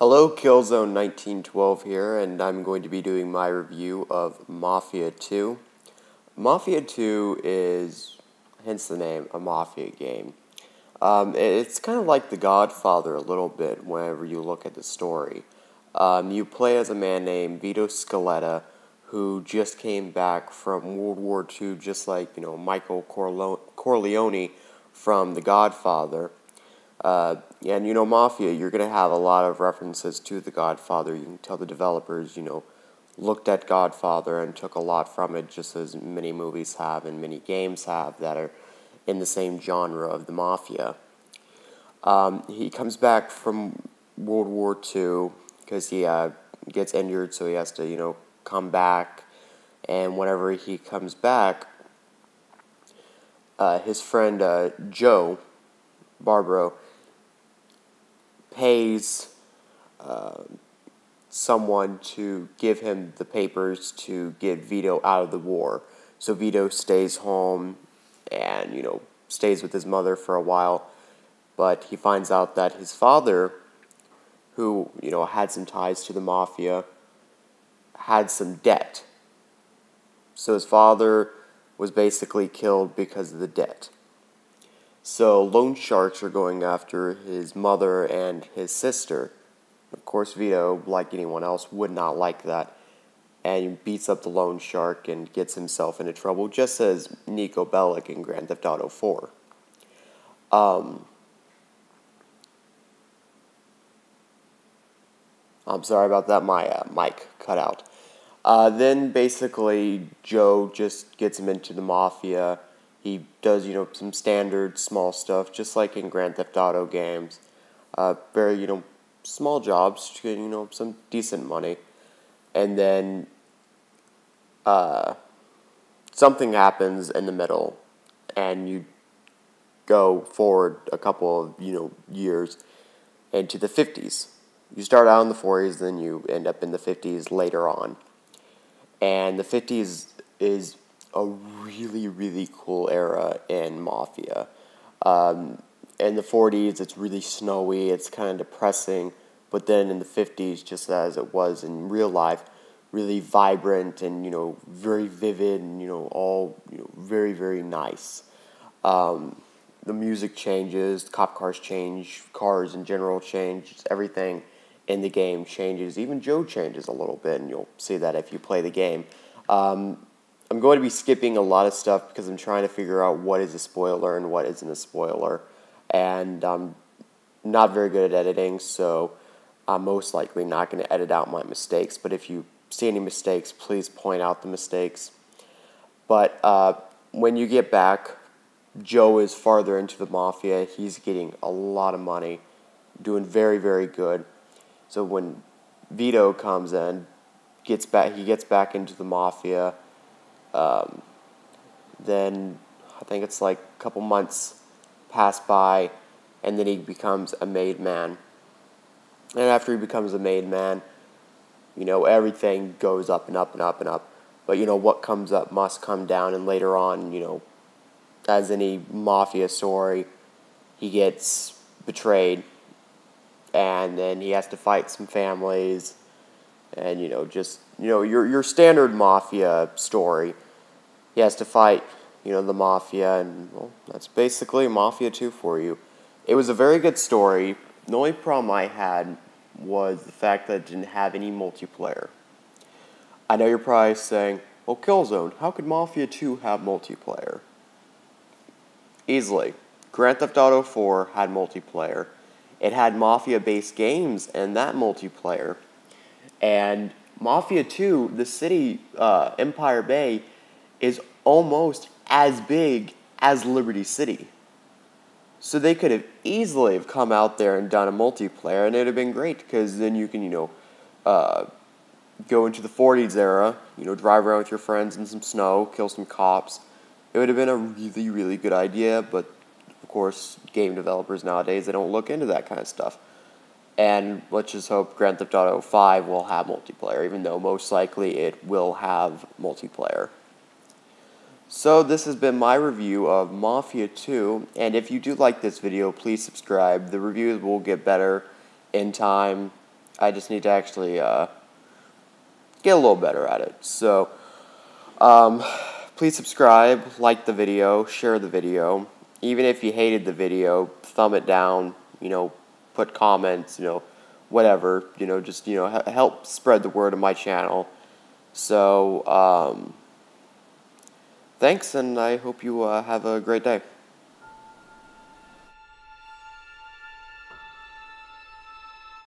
Hello, Killzone 1912 here, and I'm going to be doing my review of Mafia 2. Mafia 2 is, hence the name, a Mafia game. It's kind of like The Godfather a little bit whenever you look at the story. You play as a man named Vito Scaletta, who just came back from World War II, just like, Michael Corleone from The Godfather. And Mafia, you're going to have a lot of references to The Godfather. You can tell the developers, looked at Godfather and took a lot from it, just as many movies have and many games have that are in the same genre of the Mafia. He comes back from World War II because he gets injured, so he has to, come back. And whenever he comes back, his friend Joe Barbaro pays someone to give him the papers to get Vito out of the war. So Vito stays home and, stays with his mother for a while. But he finds out that his father, who, had some ties to the Mafia, had some debt. So his father was basically killed because of the debt. So loan sharks are going after his mother and his sister. Of course, Vito, like anyone else, would not like that, and he beats up the loan shark and gets himself into trouble, just as Nico Bellic in Grand Theft Auto 4. I'm sorry about that, my mic cut out. Then basically Joe just gets him into the Mafia. He does, some standard small stuff, just like in Grand Theft Auto games. Very, small jobs to get, some decent money. And then something happens in the middle, and you go forward a couple of, years into the 50s. You start out in the 40s, then you end up in the 50s later on. And the 50s is a really, really cool era in Mafia. In the 40s, it's really snowy, it's kind of depressing, but then in the 50s, just as it was in real life, really vibrant and, very vivid and, all, very, very nice. The music changes, cop cars change, cars in general change, everything in the game changes. Even Joe changes a little bit, and you'll see that if you play the game. I'm going to be skipping a lot of stuff because I'm trying to figure out what is a spoiler and what isn't a spoiler. And I'm not very good at editing, so I'm most likely not going to edit out my mistakes. But if you see any mistakes, please point out the mistakes. But when you get back, Joe is farther into the Mafia. He's getting a lot of money, doing very, very good. So when Vito comes in, he gets back into the Mafia. Then I think it's like a couple months pass by, and then he becomes a made man. And after he becomes a made man, everything goes up and up and up and up. But what comes up must come down, and later on, as any Mafia story, he gets betrayed, and then he has to fight some families, and your standard Mafia story. He has to fight, the Mafia, and well, that's basically Mafia 2 for you. It was a very good story. The only problem I had was the fact that it didn't have any multiplayer. I know you're probably saying, well, Killzone, how could Mafia 2 have multiplayer? Easily. Grand Theft Auto 4 had multiplayer. It had Mafia-based games and that multiplayer. And Mafia 2, the city, Empire Bay, is almost as big as Liberty City. So they could have easily have come out there and done a multiplayer, and it would have been great, because then you can, go into the 40s era, drive around with your friends in some snow, kill some cops. It would have been a really, really good idea, but of course, game developers nowadays, they don't look into that kind of stuff. And let's just hope Grand Theft Auto 5 will have multiplayer, even though most likely it will have multiplayer. So this has been my review of Mafia 2, and if you do like this video, please subscribe. The reviews will get better in time, I just need to actually get a little better at it. So, please subscribe, like the video, share the video. Even if you hated the video, thumb it down, put comments, whatever, just, help spread the word of my channel. So, thanks, and I hope you have a great day.